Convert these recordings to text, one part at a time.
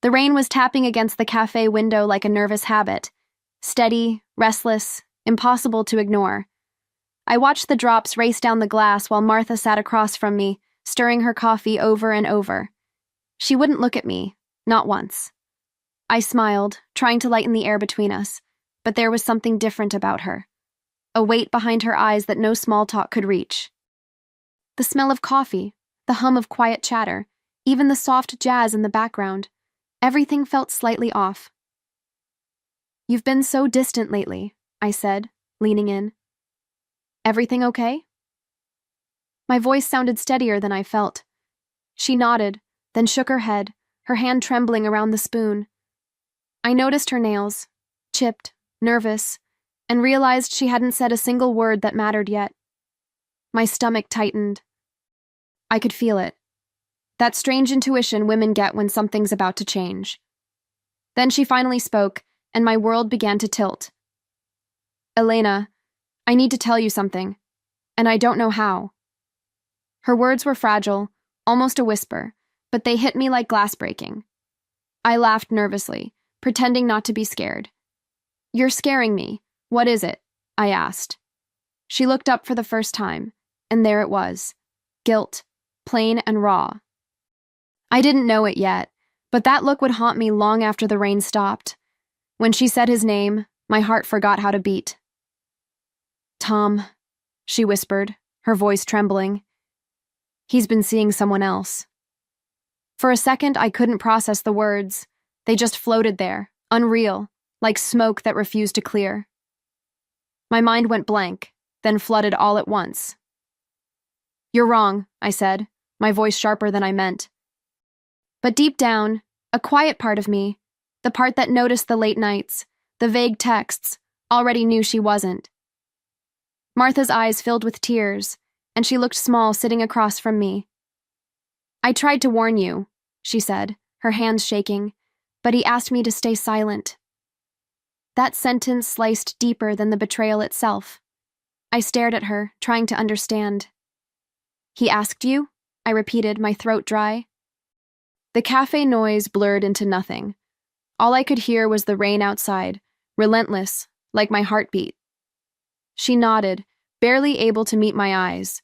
The rain was tapping against the cafe window like a nervous habit, steady, restless, impossible to ignore. I watched the drops race down the glass while Martha sat across from me, stirring her coffee over and over. She wouldn't look at me, not once. I smiled, trying to lighten the air between us, but there was something different about her. A weight behind her eyes that no small talk could reach. The smell of coffee, the hum of quiet chatter, even the soft jazz in the background, everything felt slightly off. "You've been so distant lately," I said, leaning in. "Everything okay?" My voice sounded steadier than I felt. She nodded, then shook her head, her hand trembling around the spoon. I noticed her nails, chipped, nervous, and realized she hadn't said a single word that mattered yet. My stomach tightened. I could feel it. That strange intuition women get when something's about to change. Then she finally spoke, and my world began to tilt. "Elena, I need to tell you something, and I don't know how." Her words were fragile, almost a whisper, but they hit me like glass breaking. I laughed nervously, pretending not to be scared. "You're scaring me. What is it?" I asked. She looked up for the first time, and there it was. Guilt, plain and raw. I didn't know it yet, but that look would haunt me long after the rain stopped. When she said his name, my heart forgot how to beat. "Tom," she whispered, her voice trembling. "He's been seeing someone else." For a second, I couldn't process the words. They just floated there, unreal, like smoke that refused to clear. My mind went blank, then flooded all at once. "You're wrong," I said, my voice sharper than I meant. But deep down, a quiet part of me, the part that noticed the late nights, the vague texts, already knew she wasn't. Martha's eyes filled with tears, and she looked small sitting across from me. "I tried to warn you," she said, her hands shaking, "but he asked me to stay silent." That sentence sliced deeper than the betrayal itself. I stared at her, trying to understand. "He asked you?" I repeated, my throat dry. The cafe noise blurred into nothing. All I could hear was the rain outside, relentless, like my heartbeat. She nodded, barely able to meet my eyes.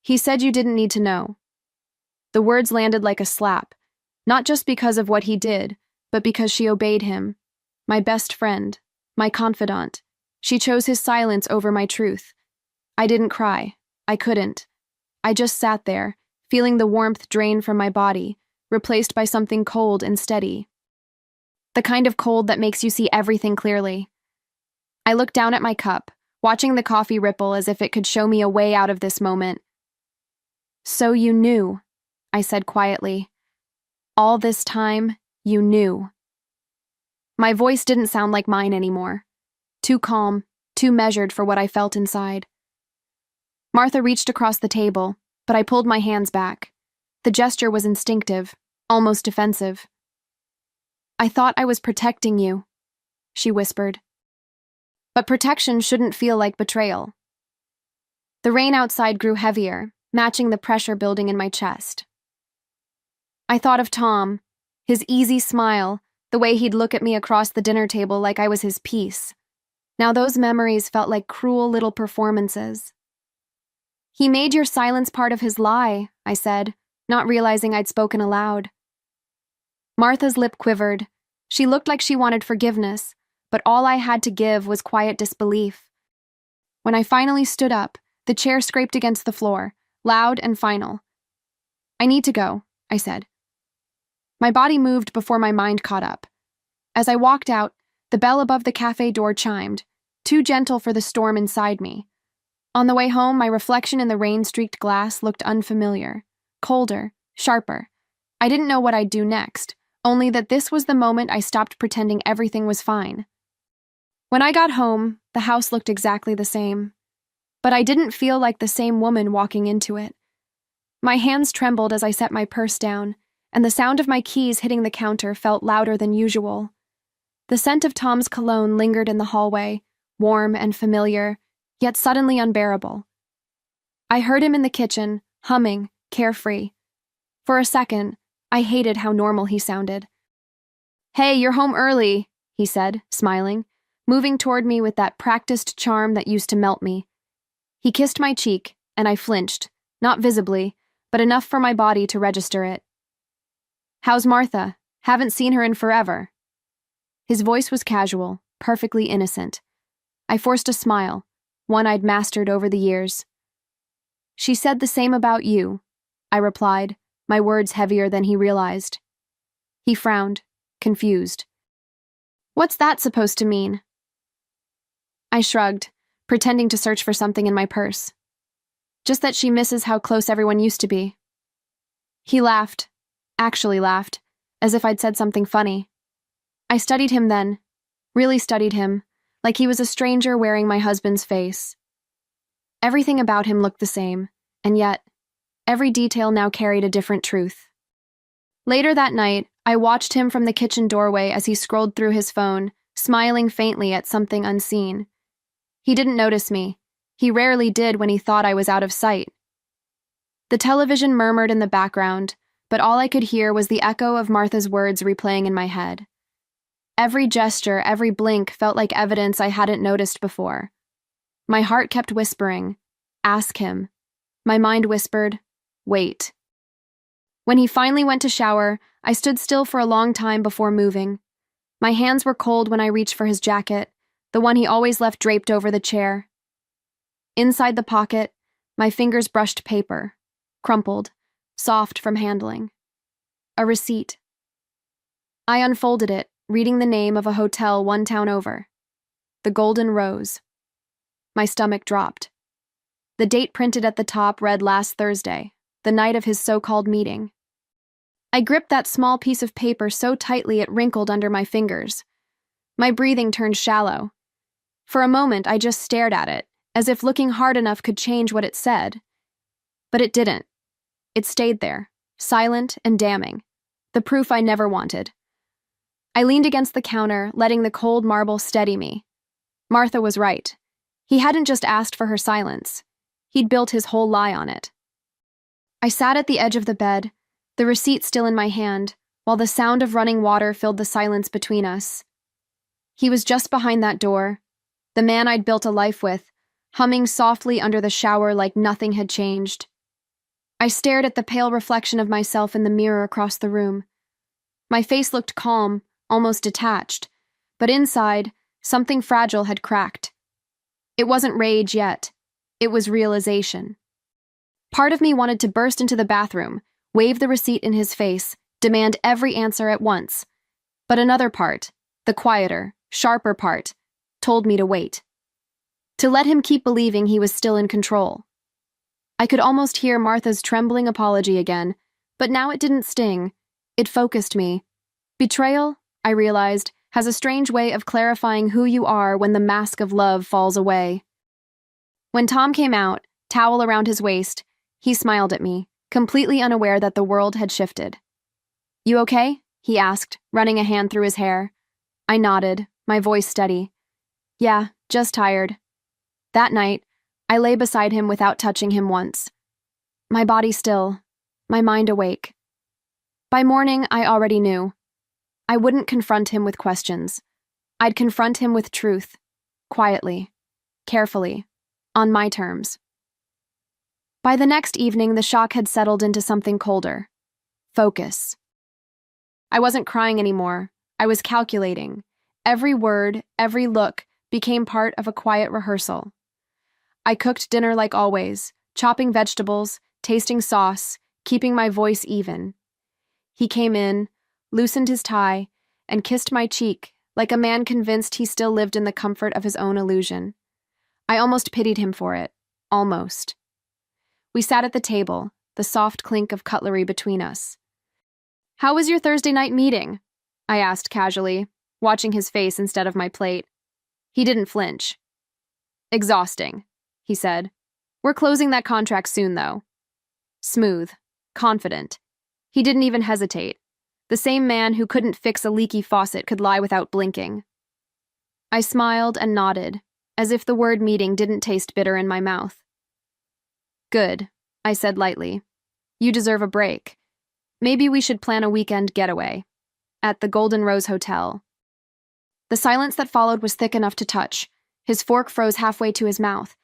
"He said you didn't need to know." The words landed like a slap, not just because of what he did, but because she obeyed him. My best friend, my confidant. She chose his silence over my truth. I didn't cry. I couldn't. I just sat there, feeling the warmth drain from my body, replaced by something cold and steady. The kind of cold that makes you see everything clearly. I looked down at my cup, watching the coffee ripple as if it could show me a way out of this moment. "So you knew," I said quietly. "All this time, you knew." My voice didn't sound like mine anymore. Too calm, too measured for what I felt inside. Martha reached across the table, but I pulled my hands back. The gesture was instinctive, almost defensive. "I thought I was protecting you," she whispered. But protection shouldn't feel like betrayal. The rain outside grew heavier, matching the pressure building in my chest. I thought of Tom, his easy smile, the way he'd look at me across the dinner table like I was his piece. Now those memories felt like cruel little performances. "He made your silence part of his lie," I said, not realizing I'd spoken aloud. Martha's lip quivered. She looked like she wanted forgiveness, but all I had to give was quiet disbelief. When I finally stood up, the chair scraped against the floor, loud and final. "I need to go," I said. My body moved before my mind caught up. As I walked out, the bell above the cafe door chimed, too gentle for the storm inside me. On the way home, my reflection in the rain-streaked glass looked unfamiliar, colder, sharper. I didn't know what I'd do next, only that this was the moment I stopped pretending everything was fine. When I got home, the house looked exactly the same. But I didn't feel like the same woman walking into it. My hands trembled as I set my purse down, and the sound of my keys hitting the counter felt louder than usual. The scent of Tom's cologne lingered in the hallway, warm and familiar, yet suddenly unbearable. I heard him in the kitchen, humming, carefree. For a second, I hated how normal he sounded. Hey, you're home early, he said, smiling, moving toward me with that practiced charm that used to melt me. He kissed my cheek, and I flinched, not visibly, but enough for my body to register it. How's Martha? Haven't seen her in forever. His voice was casual, perfectly innocent. I forced a smile, one I'd mastered over the years. She said the same about you, I replied, my words heavier than he realized. He frowned, confused. What's that supposed to mean? I shrugged, pretending to search for something in my purse. Just that she misses how close everyone used to be. He laughed, actually laughed, as if I'd said something funny. I studied him then, really studied him, like he was a stranger wearing my husband's face. Everything about him looked the same, and yet, every detail now carried a different truth. Later that night, I watched him from the kitchen doorway as he scrolled through his phone, smiling faintly at something unseen. He didn't notice me. He rarely did when he thought I was out of sight. The television murmured in the background, but all I could hear was the echo of Martha's words replaying in my head. Every gesture, every blink felt like evidence I hadn't noticed before. My heart kept whispering, "Ask him." My mind whispered, "Wait." When he finally went to shower, I stood still for a long time before moving. My hands were cold when I reached for his jacket, the one he always left draped over the chair. Inside the pocket, my fingers brushed paper, crumpled, soft from handling. A receipt. I unfolded it, reading the name of a hotel one town over. The Golden Rose. My stomach dropped. The date printed at the top read last Thursday, the night of his so-called meeting. I gripped that small piece of paper so tightly it wrinkled under my fingers. My breathing turned shallow. For a moment, I just stared at it, as if looking hard enough could change what it said. But it didn't. It stayed there, silent and damning, the proof I never wanted. I leaned against the counter, letting the cold marble steady me. Martha was right. He hadn't just asked for her silence. He'd built his whole lie on it. I sat at the edge of the bed, the receipt still in my hand, while the sound of running water filled the silence between us. He was just behind that door, the man I'd built a life with, humming softly under the shower like nothing had changed. I stared at the pale reflection of myself in the mirror across the room. My face looked calm, almost detached, but inside, something fragile had cracked. It wasn't rage yet. It was realization. Part of me wanted to burst into the bathroom, wave the receipt in his face, demand every answer at once. But another part, the quieter, sharper part, told me to wait. To let him keep believing he was still in control. I could almost hear Martha's trembling apology again, but now it didn't sting. It focused me. Betrayal, I realized, has a strange way of clarifying who you are when the mask of love falls away. When Tom came out, towel around his waist, he smiled at me, completely unaware that the world had shifted. "You okay?" he asked, running a hand through his hair. I nodded, my voice steady. "Yeah, just tired." That night, I lay beside him without touching him once. My body still, my mind awake. By morning, I already knew. I wouldn't confront him with questions. I'd confront him with truth, quietly, carefully, on my terms. By the next evening, the shock had settled into something colder. Focus. I wasn't crying anymore. I was calculating. Every word, every look became part of a quiet rehearsal. I cooked dinner like always, chopping vegetables, tasting sauce, keeping my voice even. He came in, loosened his tie, and kissed my cheek like a man convinced he still lived in the comfort of his own illusion. I almost pitied him for it. Almost. We sat at the table, the soft clink of cutlery between us. "How was your Thursday night meeting?" I asked casually, watching his face instead of my plate. He didn't flinch. "Exhausting," he said. "We're closing that contract soon, though." Smooth, confident. He didn't even hesitate. The same man who couldn't fix a leaky faucet could lie without blinking. I smiled and nodded, as if the word meeting didn't taste bitter in my mouth. "Good," I said lightly. "You deserve a break. Maybe we should plan a weekend getaway." at the Golden Rose Hotel. The silence that followed was thick enough to touch. His fork froze halfway to his mouth.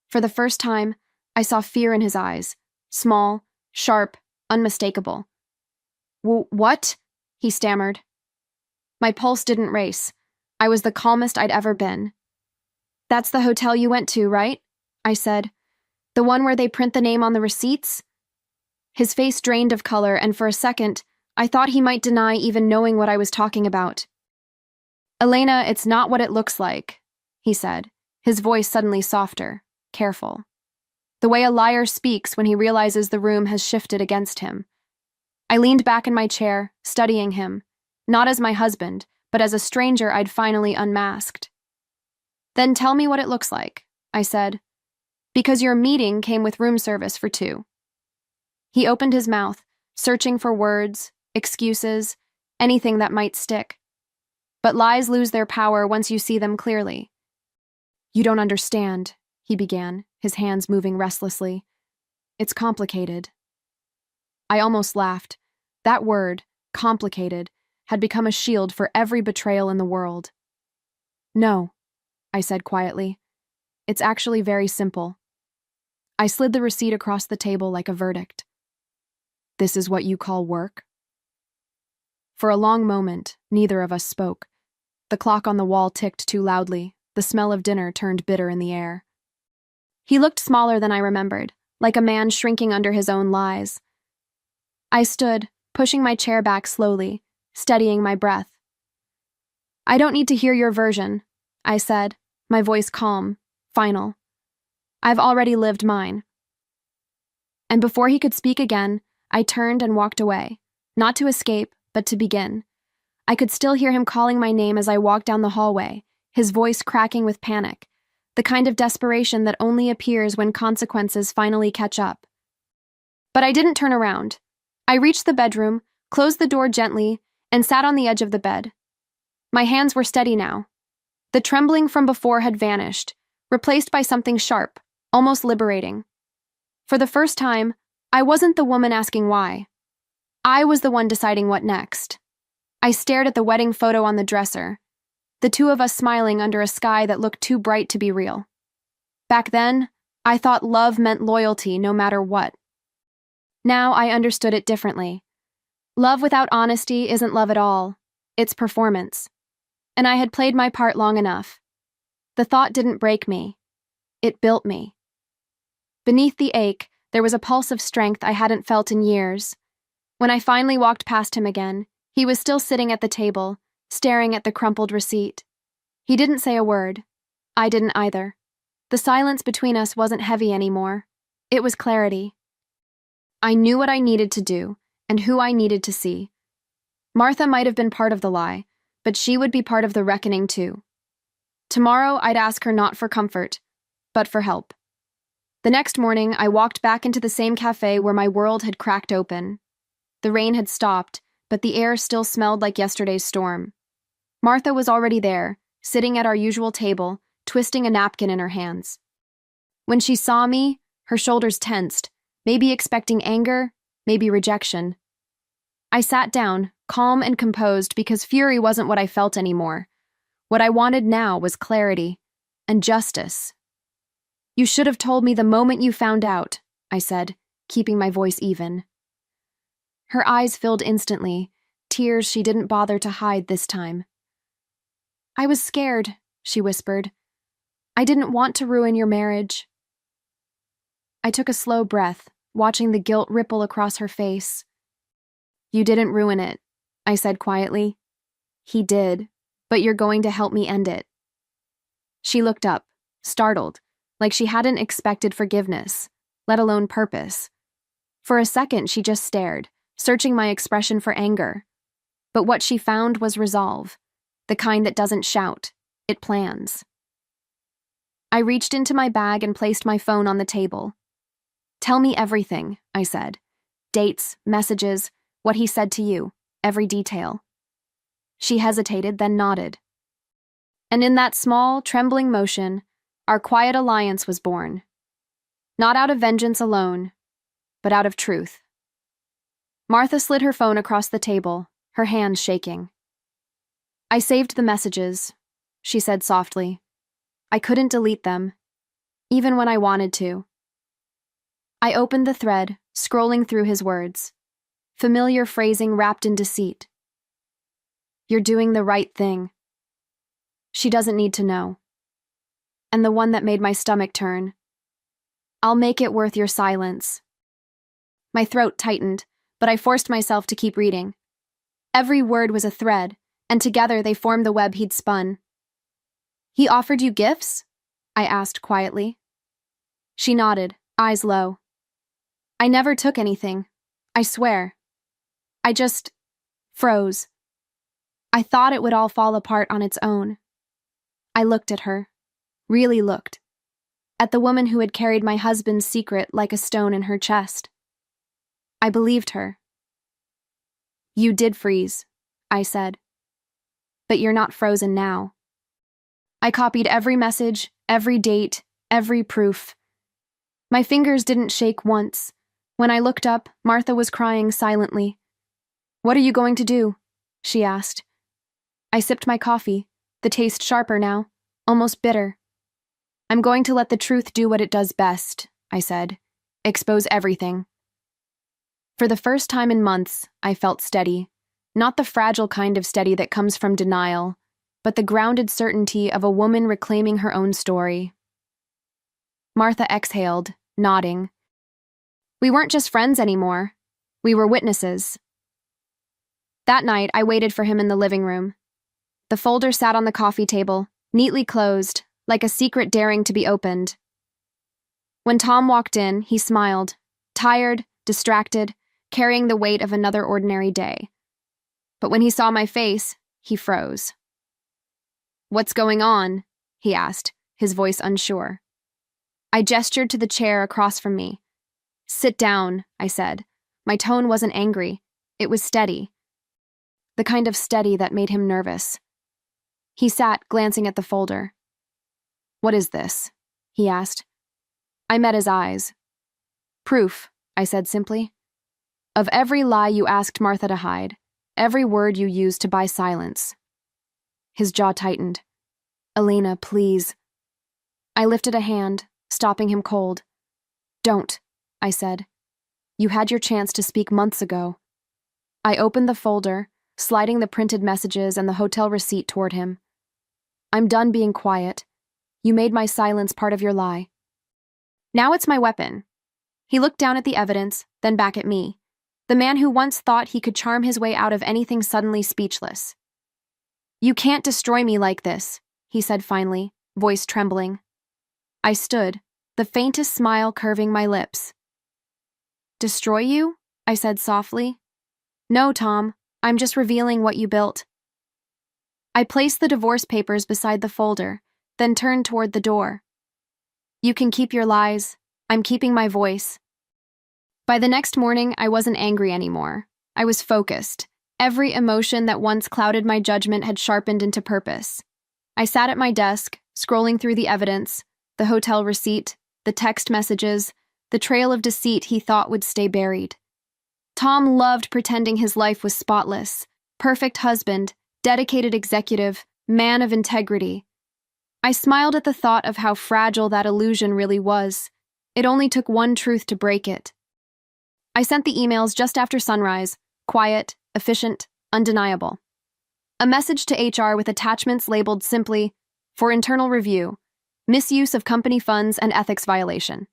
For the first time, I saw fear in his eyes. Small, sharp, unmistakable. What? He stammered. My pulse didn't race. I was the calmest I'd ever been. That's the hotel you went to, right? I said. The one where they print the name on the receipts? His face drained of color, and for a second, I thought he might deny even knowing what I was talking about. Elena, it's not what it looks like, he said, his voice suddenly softer, careful. The way a liar speaks when he realizes the room has shifted against him. I leaned back in my chair, studying him, not as my husband, but as a stranger I'd finally unmasked. Then tell me what it looks like, I said, because your meeting came with room service for 2. He opened his mouth, searching for words, excuses, anything that might stick. But lies lose their power once you see them clearly. You don't understand, he began, his hands moving restlessly. It's complicated. I almost laughed. That word, complicated, had become a shield for every betrayal in the world. No, I said quietly. It's actually very simple. I slid the receipt across the table like a verdict. This is what you call work? For a long moment, neither of us spoke. The clock on the wall ticked too loudly. The smell of dinner turned bitter in the air. He looked smaller than I remembered, like a man shrinking under his own lies. I stood, pushing my chair back slowly, steadying my breath. I don't need to hear your version, I said, my voice calm, final. I've already lived mine. And before he could speak again, I turned and walked away, not to escape, but to begin. I could still hear him calling my name as I walked down the hallway, his voice cracking with panic, the kind of desperation that only appears when consequences finally catch up. But I didn't turn around. I reached the bedroom, closed the door gently, and sat on the edge of the bed. My hands were steady now. The trembling from before had vanished, replaced by something sharp, almost liberating. For the first time, I wasn't the woman asking why. I was the one deciding what next. I stared at the wedding photo on the dresser, the 2 of us smiling under a sky that looked too bright to be real. Back then, I thought love meant loyalty no matter what. Now I understood it differently. Love without honesty isn't love at all. It's performance. And I had played my part long enough. The thought didn't break me. It built me. Beneath the ache, there was a pulse of strength I hadn't felt in years. When I finally walked past him again, he was still sitting at the table, staring at the crumpled receipt. He didn't say a word. I didn't either. The silence between us wasn't heavy anymore. It was clarity. I knew what I needed to do, and who I needed to see. Martha might have been part of the lie, but she would be part of the reckoning too. Tomorrow I'd ask her not for comfort, but for help. The next morning, I walked back into the same cafe where my world had cracked open. The rain had stopped, but the air still smelled like yesterday's storm. Martha was already there, sitting at our usual table, twisting a napkin in her hands. When she saw me, her shoulders tensed, maybe expecting anger, maybe rejection. I sat down, calm and composed, because fury wasn't what I felt anymore. What I wanted now was clarity and justice. You should have told me the moment you found out, I said, keeping my voice even. Her eyes filled instantly, tears she didn't bother to hide this time. I was scared, she whispered. I didn't want to ruin your marriage. I took a slow breath, watching the guilt ripple across her face. You didn't ruin it, I said quietly. He did, but you're going to help me end it. She looked up, startled, like she hadn't expected forgiveness, let alone purpose. For a second, she just stared, searching my expression for anger. But what she found was resolve, the kind that doesn't shout, it plans. I reached into my bag and placed my phone on the table. Tell me everything, I said. Dates, messages, what he said to you, every detail. She hesitated, then nodded. And in that small, trembling motion, our quiet alliance was born. Not out of vengeance alone, but out of truth. Martha slid her phone across the table, her hands shaking. "I saved the messages," she said softly. "I couldn't delete them, even when I wanted to." I opened the thread, scrolling through his words. Familiar phrasing wrapped in deceit. "You're doing the right thing. She doesn't need to know." And the one that made my stomach turn. "I'll make it worth your silence." My throat tightened, but I forced myself to keep reading. Every word was a thread, and together they formed the web he'd spun. "He offered you gifts?" I asked quietly. She nodded, eyes low. "I never took anything. I swear. I just froze. I thought it would all fall apart on its own." I looked at her, really looked, at the woman who had carried my husband's secret like a stone in her chest. I believed her. "You did freeze," I said. "But you're not frozen now." I copied every message, every date, every proof. My fingers didn't shake once. When I looked up, Martha was crying silently. "What are you going to do?" she asked. I sipped my coffee, the taste sharper now, almost bitter. "I'm going to let the truth do what it does best," I said. "Expose everything." For the first time in months, I felt steady. Not the fragile kind of steady that comes from denial, but the grounded certainty of a woman reclaiming her own story. Martha exhaled, nodding. We weren't just friends anymore. We were witnesses. That night, I waited for him in the living room. The folder sat on the coffee table, neatly closed, like a secret daring to be opened. When Tom walked in, he smiled, tired, distracted, carrying the weight of another ordinary day. But when he saw my face, he froze. "What's going on?" he asked, his voice unsure. I gestured to the chair across from me. "Sit down," I said. My tone wasn't angry. It was steady. The kind of steady that made him nervous. He sat, glancing at the folder. "What is this?" he asked. I met his eyes. "Proof," I said simply. "Of every lie you asked Martha to hide, every word you used to buy silence." His jaw tightened. "Elena, please." I lifted a hand, stopping him cold. "Don't," I said. "You had your chance to speak months ago." I opened the folder, sliding the printed messages and the hotel receipt toward him. "I'm done being quiet. You made my silence part of your lie. Now it's my weapon." He looked down at the evidence, then back at me, the man who once thought he could charm his way out of anything suddenly speechless. "You can't destroy me like this," he said finally, voice trembling. I stood, the faintest smile curving my lips. "Destroy you?" I said softly. "No, Tom, I'm just revealing what you built." I placed the divorce papers beside the folder, then turned toward the door. "You can keep your lies. I'm keeping my voice." By the next morning, I wasn't angry anymore. I was focused. Every emotion that once clouded my judgment had sharpened into purpose. I sat at my desk, scrolling through the evidence, the hotel receipt, the text messages, the trail of deceit he thought would stay buried. Tom loved pretending his life was spotless. Perfect husband, dedicated executive, man of integrity. I smiled at the thought of how fragile that illusion really was. It only took one truth to break it. I sent the emails just after sunrise, quiet, efficient, undeniable. A message to HR with attachments labeled simply, "For internal review, misuse of company funds and ethics violation."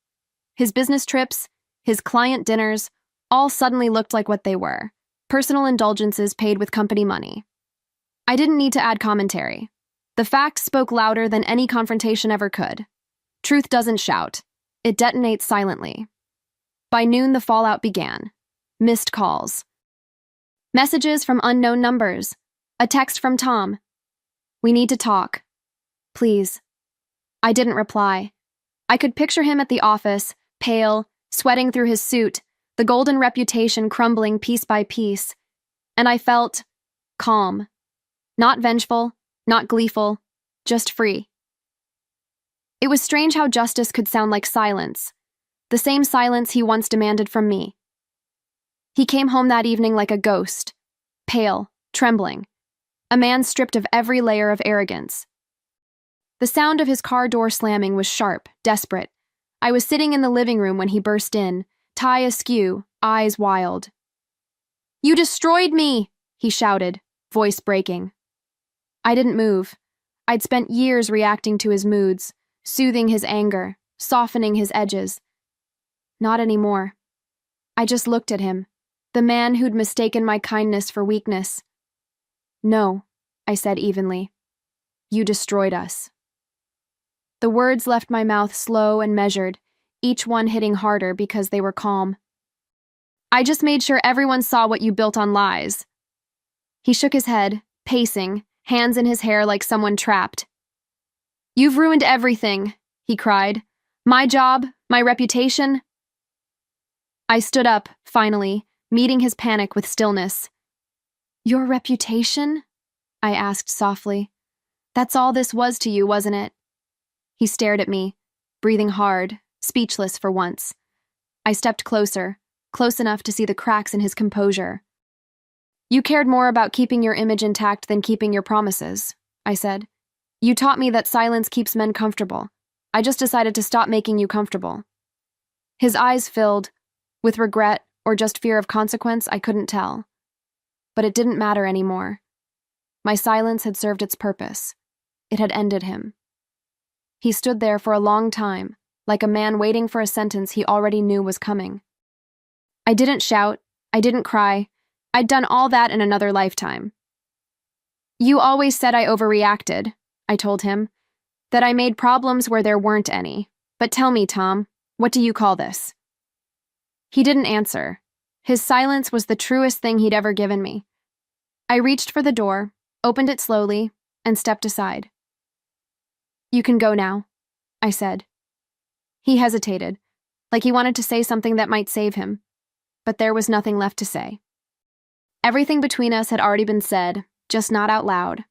His business trips, his client dinners, all suddenly looked like what they were, personal indulgences paid with company money. I didn't need to add commentary. The facts spoke louder than any confrontation ever could. Truth doesn't shout. It detonates silently. By noon, the fallout began. Missed calls. Messages from unknown numbers. A text from Tom. "We need to talk. Please." I didn't reply. I could picture him at the office, pale, sweating through his suit, the golden reputation crumbling piece by piece, and I felt calm. Not vengeful, not gleeful, just free. It was strange how justice could sound like silence, the same silence he once demanded from me. He came home that evening like a ghost, pale, trembling. A man stripped of every layer of arrogance. The sound of his car door slamming was sharp, desperate. I was sitting in the living room when he burst in, tie askew, eyes wild. "You destroyed me!" he shouted, voice breaking. I didn't move. I'd spent years reacting to his moods, soothing his anger, softening his edges. Not anymore. I just looked at him, the man who'd mistaken my kindness for weakness. "No," I said evenly. "You destroyed us." The words left my mouth slow and measured, each one hitting harder because they were calm. "I just made sure everyone saw what you built on lies." He shook his head, pacing, hands in his hair like someone trapped. "You've ruined everything," he cried. "My job, my reputation." I stood up, finally, meeting his panic with stillness. "Your reputation?" I asked softly. "That's all this was to you, wasn't it?" He stared at me, breathing hard, speechless for once. I stepped closer, close enough to see the cracks in his composure. "You cared more about keeping your image intact than keeping your promises," I said. "You taught me that silence keeps men comfortable. I just decided to stop making you comfortable." His eyes filled, with regret or just fear of consequence, I couldn't tell. But it didn't matter anymore. My silence had served its purpose. It had ended him. He stood there for a long time, like a man waiting for a sentence he already knew was coming. I didn't shout. I didn't cry. I'd done all that in another lifetime. "You always said I overreacted," I told him, "that I made problems where there weren't any. But tell me, Tom, what do you call this?" He didn't answer. His silence was the truest thing he'd ever given me. I reached for the door, opened it slowly, and stepped aside. "You can go now," I said. He hesitated, like he wanted to say something that might save him, but there was nothing left to say. Everything between us had already been said, just not out loud.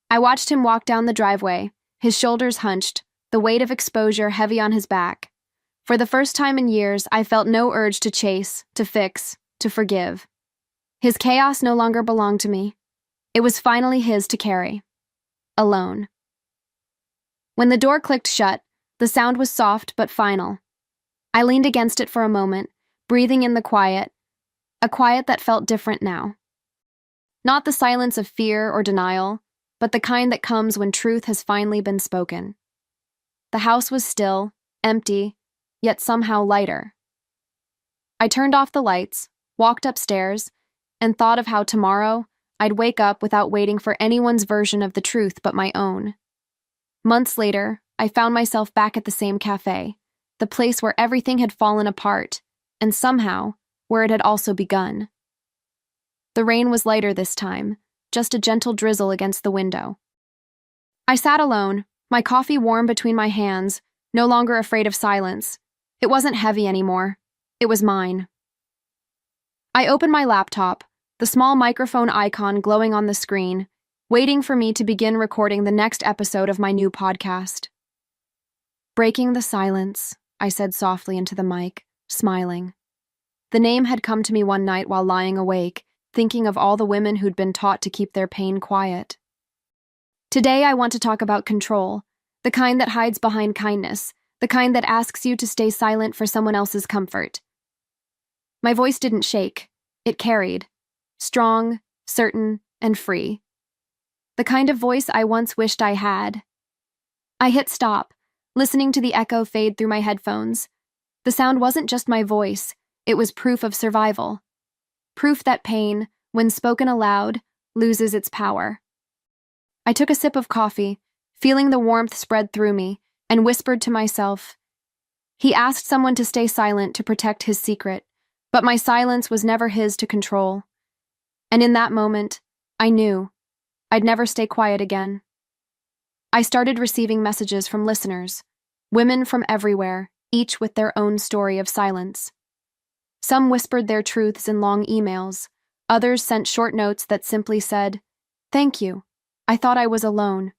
I watched him walk down the driveway, his shoulders hunched, the weight of exposure heavy on his back. For the first time in years, I felt no urge to chase, to fix, to forgive. His chaos no longer belonged to me. It was finally his to carry. Alone. When the door clicked shut, the sound was soft but final. I leaned against it for a moment, breathing in the quiet, a quiet that felt different now. Not the silence of fear or denial, but the kind that comes when truth has finally been spoken. The house was still, empty, yet somehow lighter. I turned off the lights, walked upstairs, and thought of how tomorrow I'd wake up without waiting for anyone's version of the truth but my own. Months later, I found myself back at the same cafe, the place where everything had fallen apart, and somehow, where it had also begun. The rain was lighter this time, just a gentle drizzle against the window. I sat alone, my coffee warm between my hands, no longer afraid of silence. It wasn't heavy anymore. It was mine. I opened my laptop, the small microphone icon glowing on the screen, waiting for me to begin recording the next episode of my new podcast. "Breaking the silence," I said softly into the mic, smiling. The name had come to me one night while lying awake, thinking of all the women who'd been taught to keep their pain quiet. Today I want to talk about control, the kind that hides behind kindness, the kind that asks you to stay silent for someone else's comfort. My voice didn't shake. It carried. Strong, certain, and free. The kind of voice I once wished I had. I hit stop, listening to the echo fade through my headphones. The sound wasn't just my voice, it was proof of survival. Proof that pain, when spoken aloud, loses its power. I took a sip of coffee, feeling the warmth spread through me, and whispered to myself. He asked someone to stay silent to protect his secret, but my silence was never his to control. And in that moment, I knew I'd never stay quiet again. I started receiving messages from listeners, women from everywhere, each with their own story of silence. Some whispered their truths in long emails. Others sent short notes that simply said, "Thank you. I thought I was alone."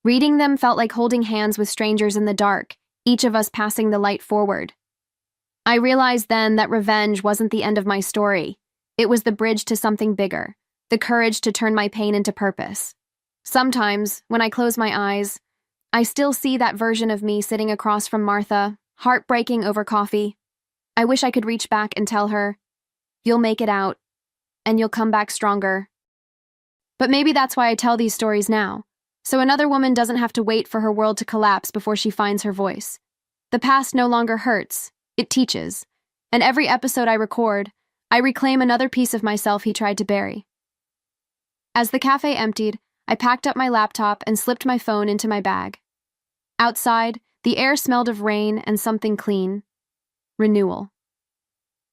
Reading them felt like holding hands with strangers in the dark, each of us passing the light forward. I realized then that revenge wasn't the end of my story. It was the bridge to something bigger, the courage to turn my pain into purpose. Sometimes, when I close my eyes, I still see that version of me sitting across from Martha, heartbreaking over coffee. I wish I could reach back and tell her, "You'll make it out, and you'll come back stronger." But maybe that's why I tell these stories now, so another woman doesn't have to wait for her world to collapse before she finds her voice. The past no longer hurts, it teaches, and every episode I record, I reclaim another piece of myself he tried to bury. As the cafe emptied, I packed up my laptop and slipped my phone into my bag. Outside, the air smelled of rain and something clean: renewal.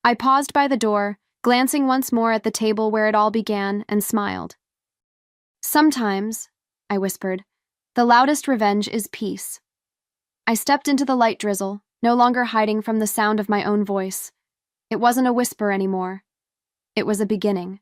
I paused by the door, glancing once more at the table where it all began, and smiled. "Sometimes," I whispered, "the loudest revenge is peace." I stepped into the light drizzle, no longer hiding from the sound of my own voice. It wasn't a whisper anymore. It was a beginning.